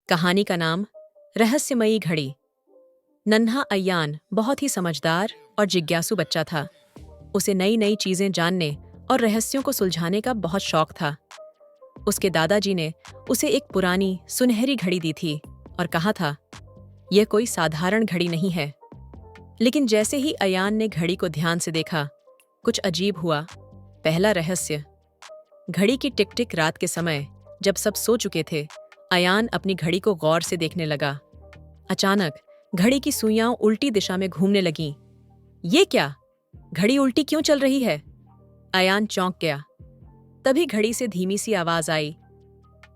कहानी का नाम रहस्यमयी घड़ी। नन्हा अयान बहुत ही समझदार और जिज्ञासु बच्चा था। उसे नई नई चीजें जानने और रहस्यों को सुलझाने का बहुत शौक था। उसके दादाजी ने उसे एक पुरानी सुनहरी घड़ी दी थी और कहा था, यह कोई साधारण घड़ी नहीं है। लेकिन जैसे ही अयान ने घड़ी को ध्यान से देखा, कुछ अजीब हुआ। पहला रहस्य। घड़ी की टिक टिक रात के समय, जब सब सो चुके थे, अयान अपनी घड़ी को गौर से देखने लगा। अचानक घड़ी की सुइयां उल्टी दिशा में घूमने लगीं। ये क्या? घड़ी उल्टी क्यों चल रही है? अयान चौंक गया। तभी घड़ी से धीमी सी आवाज आई,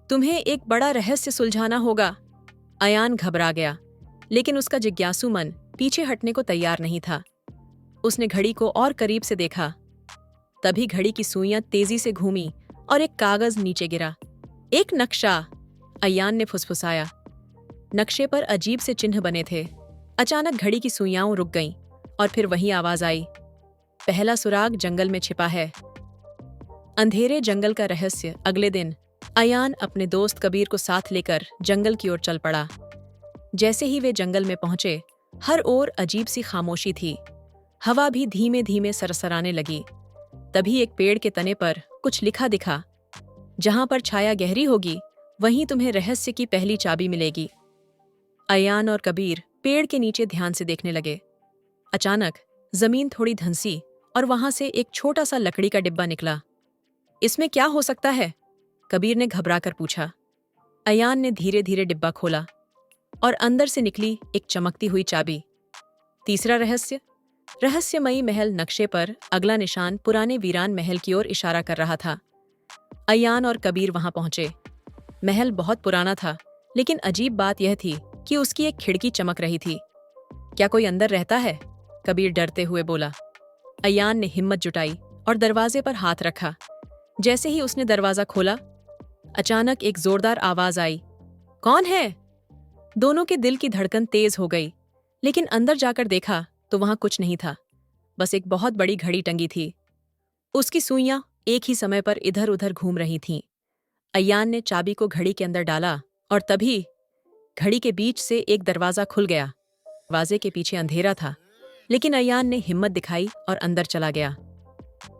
तुम्हें एक बड़ा रहस्य सुलझाना होगा। अयान घबरा गया, लेकिन उसका जिज्ञासु मन पीछे हटने को तैयार नहीं था। उसने घड़ी को और करीब से देखा। तभी घड़ी की सुइयां तेजी से घूमी और एक कागज नीचे गिरा। एक नक्शा, अयान ने फुसफुसाया। नक्शे पर अजीब से चिन्ह बने थे। अचानक घड़ी की सुइयां रुक गईं और फिर वही आवाज आई, पहला सुराग जंगल में छिपा है। अंधेरे जंगल का रहस्य। अगले दिन अयान अपने दोस्त कबीर को साथ लेकर जंगल की ओर चल पड़ा। जैसे ही वे जंगल में पहुंचे, हर ओर अजीब सी खामोशी थी। हवा भी धीमे धीमे सरसराने लगी। तभी एक पेड़ के तने पर कुछ लिखा दिखा, जहां पर छाया गहरी होगी, वहीं तुम्हें रहस्य की पहली चाबी मिलेगी। अयान और कबीर पेड़ के नीचे ध्यान से देखने लगे। अचानक जमीन थोड़ी धंसी और वहां से एक छोटा सा लकड़ी का डिब्बा निकला। इसमें क्या हो सकता है? कबीर ने घबराकर पूछा। अयान ने धीरे धीरे डिब्बा खोला और अंदर से निकली एक चमकती हुई चाबी। तीसरा रहस्य। रहस्यमयी महल नक्शे पर अगला निशान पुराने वीरान महल की ओर इशारा कर रहा था। अयान और कबीर वहां पहुंचे। महल बहुत पुराना था, लेकिन अजीब बात यह थी कि उसकी एक खिड़की चमक रही थी। क्या कोई अंदर रहता है? कबीर डरते हुए बोला। अयान ने हिम्मत जुटाई और दरवाजे पर हाथ रखा। जैसे ही उसने दरवाजा खोला, अचानक एक जोरदार आवाज आई, कौन है? दोनों के दिल की धड़कन तेज हो गई, लेकिन अंदर जाकर देखा तो वहां कुछ नहीं था। बस एक बहुत बड़ी घड़ी टंगी थी। उसकी सुइयां एक ही समय पर इधर उधर घूम रही थीं। अयान ने चाबी को घड़ी के अंदर डाला और तभी घड़ी के बीच से एक दरवाजा खुल गया। दरवाजे के पीछे अंधेरा था, लेकिन अयान ने हिम्मत दिखाई और अंदर चला गया।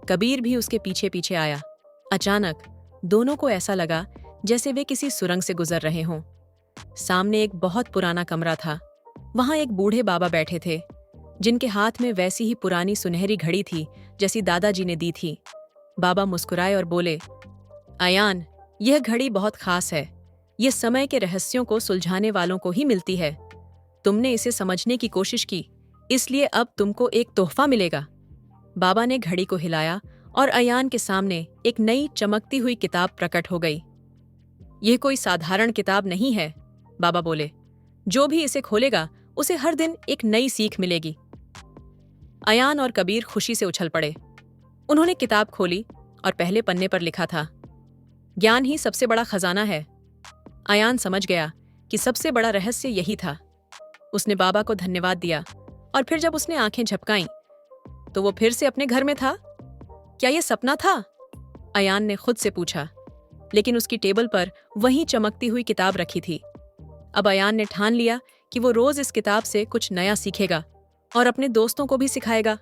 कबीर भी उसके पीछे पीछे आया। अचानक दोनों को ऐसा लगा जैसे वे किसी सुरंग से गुजर रहे हों। सामने एक बहुत पुराना कमरा था। वहां एक बूढ़े बाबा बैठे थे, जिनके हाथ में वैसी ही पुरानी सुनहरी घड़ी थी जैसी दादाजी ने दी थी। बाबा मुस्कुराए और बोले, अयान, यह घड़ी बहुत खास है। यह समय के रहस्यों को सुलझाने वालों को ही मिलती है। तुमने इसे समझने की कोशिश की, इसलिए अब तुमको एक तोहफा मिलेगा। बाबा ने घड़ी को हिलाया और अयान के सामने एक नई चमकती हुई किताब प्रकट हो गई। यह कोई साधारण किताब नहीं है, बाबा बोले। जो भी इसे खोलेगा, उसे हर दिन एक नई सीख मिलेगी। अयान और कबीर खुशी से उछल पड़े। उन्होंने किताब खोली और पहले पन्ने पर लिखा था, ज्ञान ही सबसे बड़ा खजाना है। अयान समझ गया कि सबसे बड़ा रहस्य यही था। उसने बाबा को धन्यवाद दिया और फिर जब उसने आंखें झपकाईं, तो वो फिर से अपने घर में था। क्या ये सपना था? अयान ने खुद से पूछा, लेकिन उसकी टेबल पर वही चमकती हुई किताब रखी थी। अब अयान ने ठान लिया कि वो रोज इस किताब से कुछ नया सीखेगा और अपने दोस्तों को भी सिखाएगा।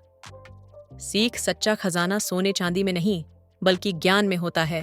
सीख, सच्चा खजाना सोने चांदी में नहीं, बल्कि ज्ञान में होता है।